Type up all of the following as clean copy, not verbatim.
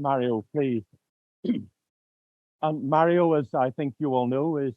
Mario, please. And Mario, as I think you all know, is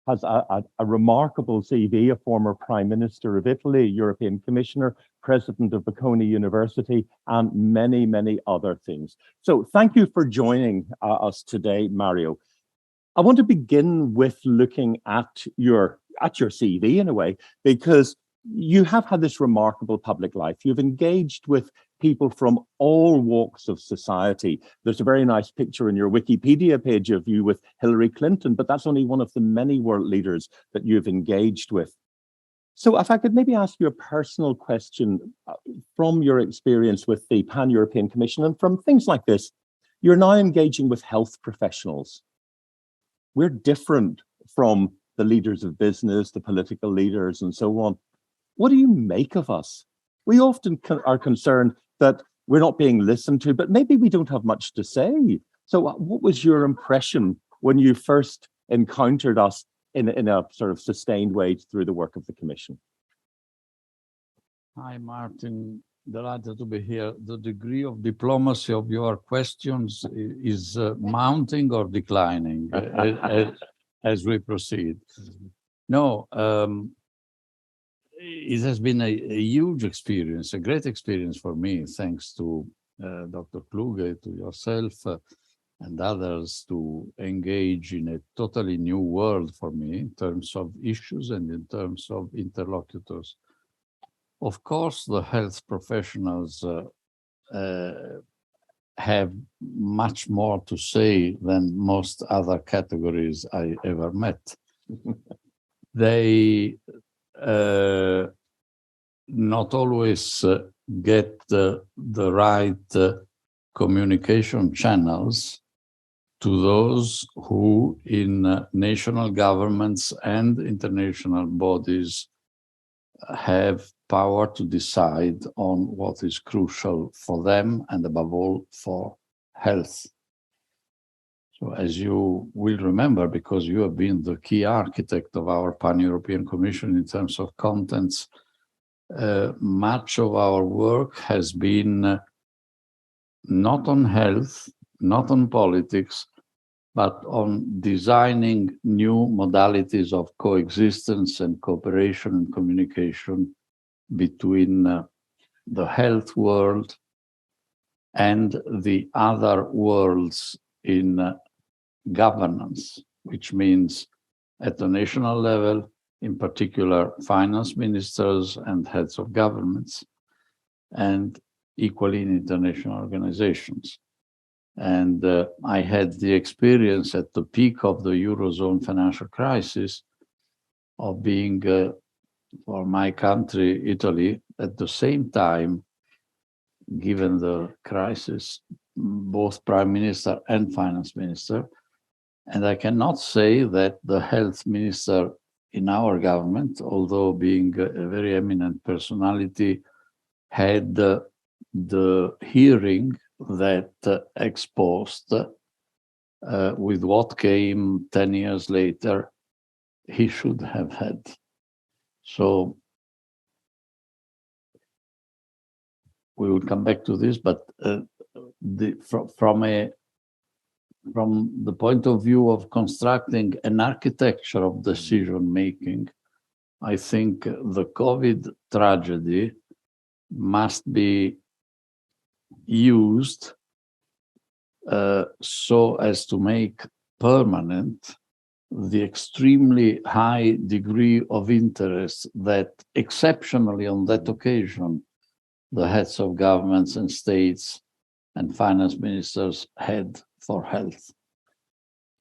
has a remarkable CV, a former Prime Minister of Italy, European Commissioner, President of Bocconi University, and many, many other things. So thank you for joining us today, Mario. I want to begin with looking at your CV in a way, because you have had this remarkable public life. You've engaged with people from all walks of society. There's a very nice picture in your Wikipedia page of you with Hillary Clinton, but that's only one of the many world leaders that you've engaged with. So if I could maybe ask you a personal question from your experience with the Pan-European Commission and from things like this, you're now engaging with health professionals. We're different from the leaders of business, the political leaders, and so on. What do you make of us? We often are concerned that we're not being listened to, but maybe we don't have much to say. So what was your impression when you first encountered us in a sort of sustained way through the work of the Commission? Hi, Martin. Delighted to be here. The degree of diplomacy of your questions is mounting or declining as we proceed. No, it has been a huge experience, a great experience for me, thanks to Dr. Kluge, to yourself, and others, to engage in a totally new world for me in terms of issues and in terms of interlocutors. Of course, the health professionals have much more to say than most other categories I ever met. They not always get the right communication channels to those who in national governments and international bodies have power to decide on what is crucial for them and above all for health. So as you will remember, because you have been the key architect of our Pan-European Commission in terms of contents, much of our work has been not on health, not on politics, but on designing new modalities of coexistence and cooperation and communication between the health world and the other worlds in governance, which means at the national level, in particular, finance ministers and heads of governments, and equally in international organizations. And I had the experience at the peak of the Eurozone financial crisis of being, for my country, Italy, at the same time, given the crisis, both prime minister and finance minister. And I cannot say that the health minister in our government, although being a very eminent personality, had the hearing that exposed with what came 10 years later, he should have had. So we will come back to this, but from the point of view of constructing an architecture of decision-making, I think the COVID tragedy must be used so as to make permanent the extremely high degree of interest that exceptionally on that occasion, the heads of governments and states and finance ministers had for health.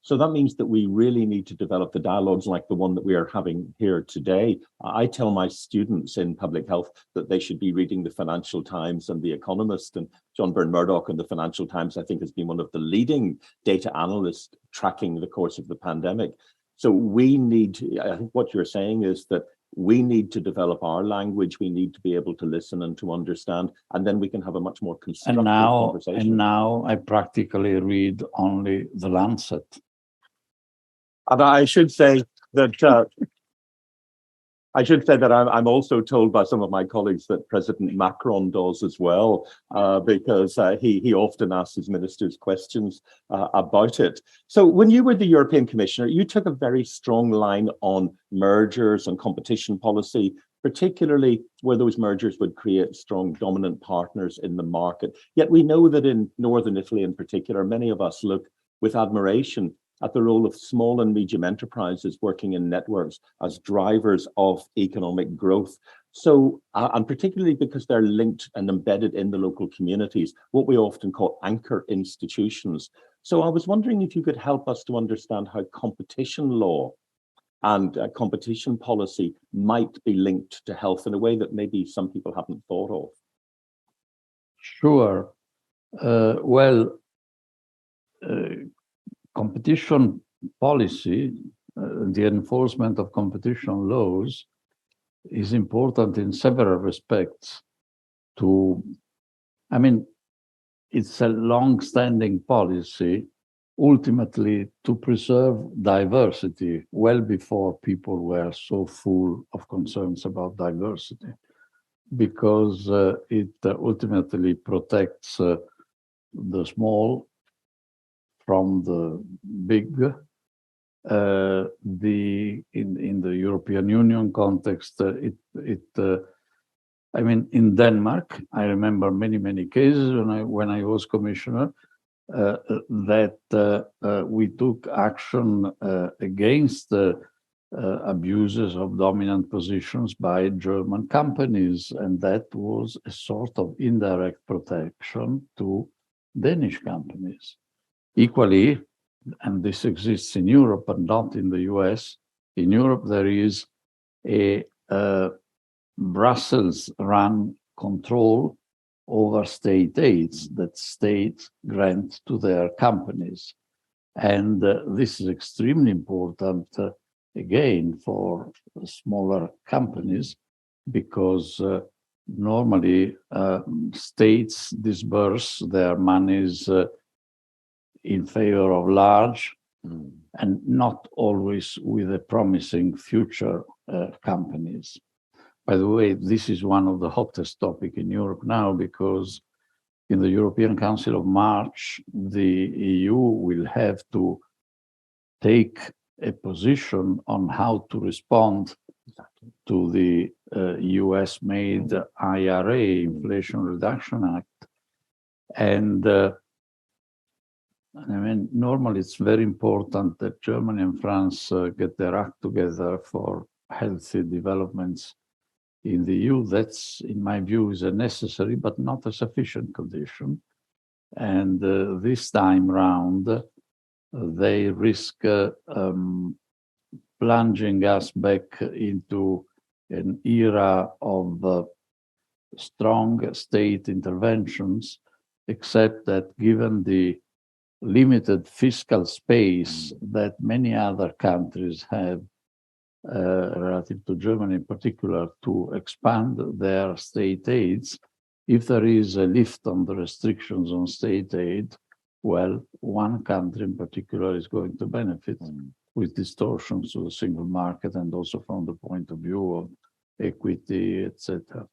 So that means that we really need to develop the dialogues like the one that we are having here today. I tell my students in public health that they should be reading the Financial Times and The Economist, and John Byrne Murdoch in the Financial Times, I think, has been one of the leading data analysts tracking the course of the pandemic. So we need, I think what you're saying is that we need to develop our language. We need to be able to listen and to understand, and then we can have a much more constructive conversation. And now I practically read only The Lancet. And I should say that I should say that I'm also told by some of my colleagues that President Macron does as well, because he often asks his ministers questions about it. So when you were the European Commissioner, you took a very strong line on mergers and competition policy, particularly where those mergers would create strong dominant partners in the market. Yet we know that in Northern Italy in particular, many of us look with admiration at the role of small and medium enterprises working in networks as drivers of economic growth. So, and particularly because they're linked and embedded in the local communities, what we often call anchor institutions. So I was wondering if you could help us to understand how competition law and competition policy might be linked to health in a way that maybe some people haven't thought of. Sure. Competition policy, the enforcement of competition laws is important in several respects it's a long-standing policy, ultimately to preserve diversity well before people were so full of concerns about diversity, because it ultimately protects the small from the big. In the European Union context, in Denmark, I remember many cases when I was commissioner that we took action against abuses of dominant positions by German companies, and that was a sort of indirect protection to Danish companies. Equally, and this exists in Europe but not in the US, in Europe there is a Brussels-run control over state aids that states grant to their companies. And this is extremely important, again, for smaller companies, because normally states disburse their monies in favor of large and not always with a promising future companies. By the way, this is one of the hottest topics in Europe now, because in the European Council of March, the EU will have to take a position on how to respond to the US-made IRA, Inflation Reduction Act. And normally it's very important that Germany and France get their act together for healthy developments in the EU. That's, in my view, is a necessary but not a sufficient condition. And this time round, they risk plunging us back into an era of strong state interventions, except that given the limited fiscal space that many other countries have, relative to Germany in particular, to expand their state aids, if there is a lift on the restrictions on state aid, well, one country in particular is going to benefit with distortions to the single market and also from the point of view of equity, etc.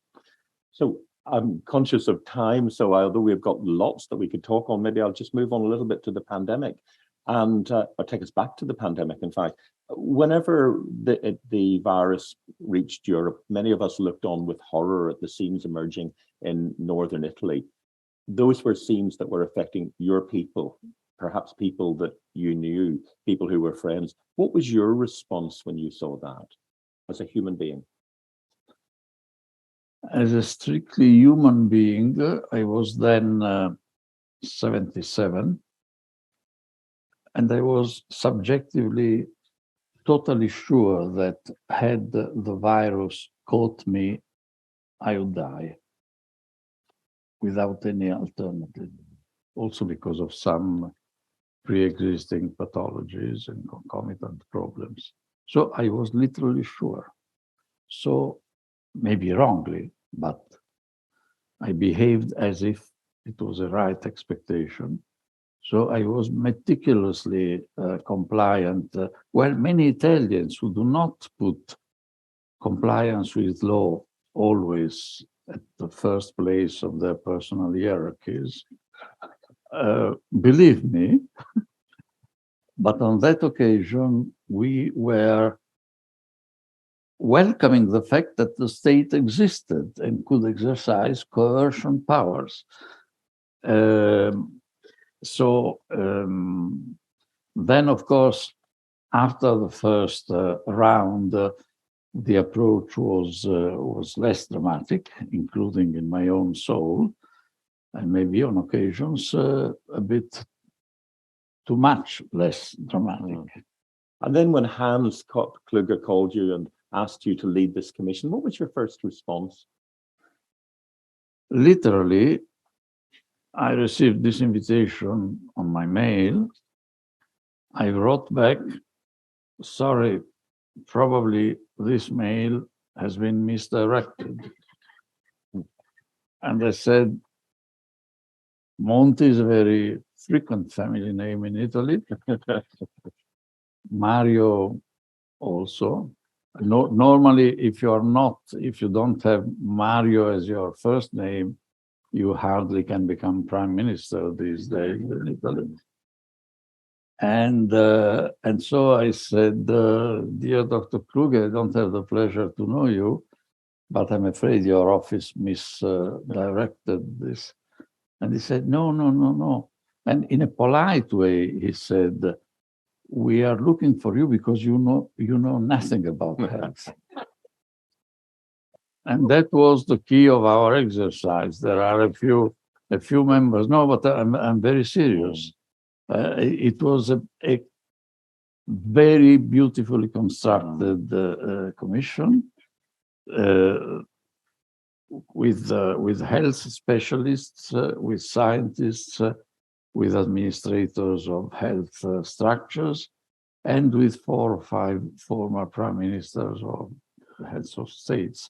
So I'm conscious of time, so although we've got lots that we could talk on, maybe I'll just move on a little bit to the pandemic and I'll take us back to the pandemic, in fact. Whenever the virus reached Europe, many of us looked on with horror at the scenes emerging in northern Italy. Those were scenes that were affecting your people, perhaps people that you knew, people who were friends. What was your response when you saw that as a human being? As a strictly human being, I was then 77, and I was subjectively totally sure that had the virus caught me, I would die without any alternative, also because of some pre-existing pathologies and concomitant problems. So I was literally sure. So maybe wrongly, but I behaved as if it was a right expectation. So I was meticulously compliant. Well, many Italians who do not put compliance with law always at the first place of their personal hierarchies. Believe me, but on that occasion, we were welcoming the fact that the state existed and could exercise coercion powers. Then, of course, after the first round, the approach was less dramatic, including in my own soul, and maybe on occasions a bit too much less dramatic. And then when Hans Kluge called you and asked you to lead this commission, what was your first response? Literally, I received this invitation on my mail. I wrote back, sorry, probably this mail has been misdirected. And I said, Monti is a very frequent family name in Italy. Mario also. No, normally, if you don't have Mario as your first name, you hardly can become prime minister these days in Italy. And so I said, dear Dr. Kluge, I don't have the pleasure to know you, but I'm afraid your office misdirected this. And he said, no. And in a polite way, he said, we are looking for you because you know nothing about health. And that was the key of our exercise. There are a few members. No, but I'm very serious. It was a very beautifully constructed commission with health specialists, with scientists, with administrators of health structures, and with 4 or 5 former prime ministers or heads of states.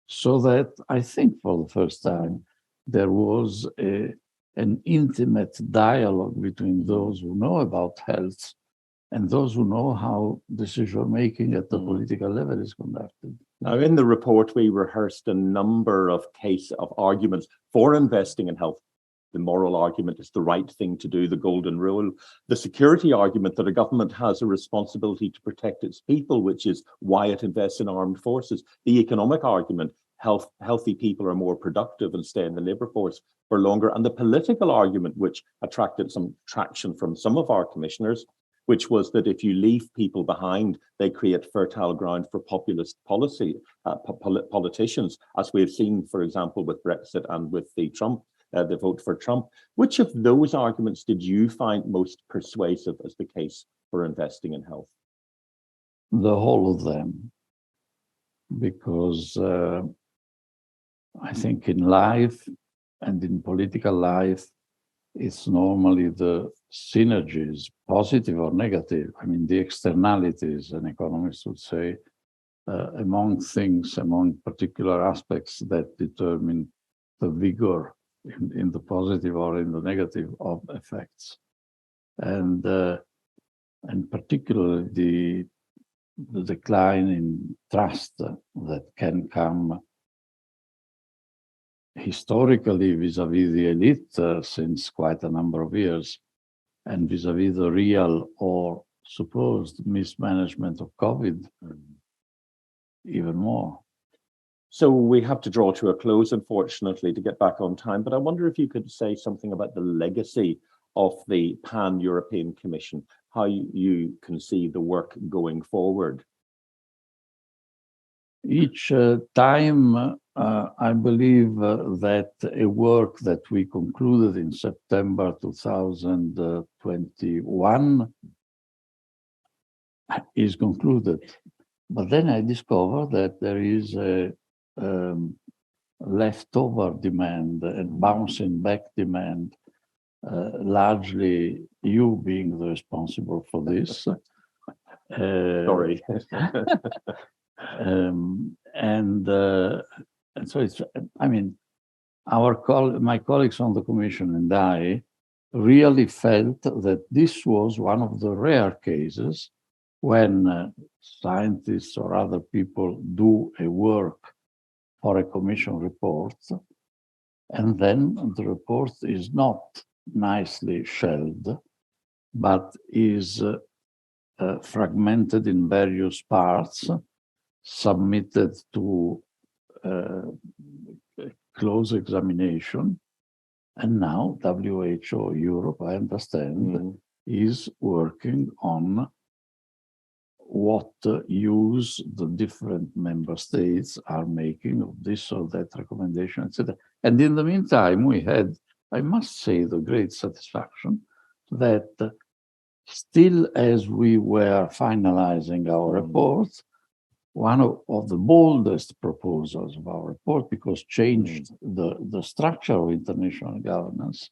So that I think for the first time, there was an intimate dialogue between those who know about health and those who know how decision-making at the political level is conducted. Now, in the report, we rehearsed a number of arguments for investing in health. The moral argument is the right thing to do, the golden rule. The security argument that a government has a responsibility to protect its people, which is why it invests in armed forces. The economic argument, healthy people are more productive and stay in the labor force for longer. And the political argument, which attracted some traction from some of our commissioners, which was that if you leave people behind, they create fertile ground for populist politicians, as we have seen, for example, with Brexit and with the vote for Trump. Which of those arguments did you find most persuasive as the case for investing in health? The whole of them, because I think in life and in political life, it's normally the synergies, positive or negative, I mean, the externalities, an economist would say, among particular aspects that determine the vigor in the positive or in the negative of effects. And particularly the decline in trust that can come historically vis-à-vis the elite since quite a number of years, and vis-à-vis the real or supposed mismanagement of COVID, even more. So we have to draw to a close, unfortunately, to get back on time. But I wonder if you could say something about the legacy of the Pan-European Commission, how you conceive the work going forward. Each time, I believe that a work that we concluded in September 2021 is concluded. But then I discover that there is a leftover demand and bouncing back demand, largely you being the responsible for this. Sorry. And so it's, I mean, my colleagues on the commission and I really felt that this was one of the rare cases when scientists or other people do a work for a commission report, and then the report is not nicely shelved, but is fragmented in various parts, submitted to close examination. And now WHO Europe, I understand, is working on what use the different member states are making of this or that recommendation, etc. And in the meantime, we had, I must say, the great satisfaction that still as we were finalizing our report, one of the boldest proposals of our report, because changed the structure of international governance,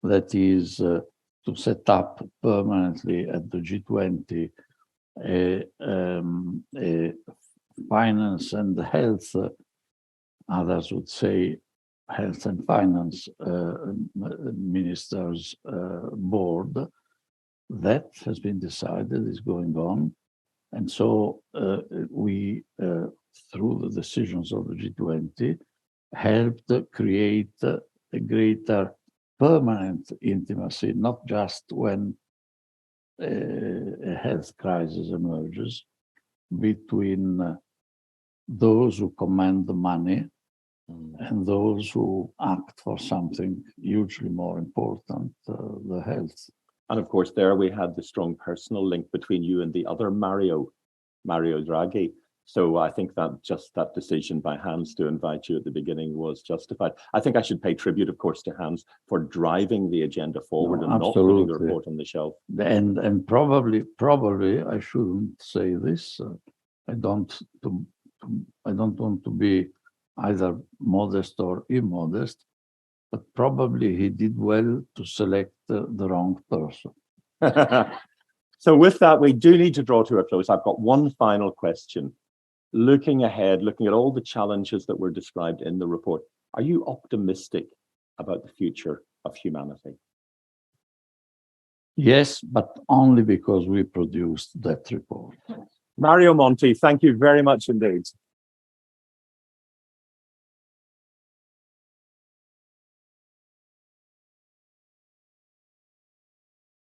that is to set up permanently at the G20 a finance and health, others would say health and finance ministers board. That has been decided, is going on. And so we, through the decisions of the G20, helped create a greater permanent intimacy, not just when a health crisis emerges, between those who command the money and those who act for something hugely more important, the health. And of course, there we had the strong personal link between you and the other Mario Draghi. So I think that just that decision by Hans to invite you at the begining was justified. I think I should pay tribute, of course, to Hans for driving the agenda forward and not putting the report on the shelf. And probably I shouldn't say this. I don't want to be either modest or immodest, but probably he did well to select the wrong person. So with that, we do need to draw to a close. I've got one final question. Looking ahead, looking at all the challenges that were described in the report, are you optimistic about the future of humanity? Yes, but only because we produced that report. Mario Monti, thank you very much indeed.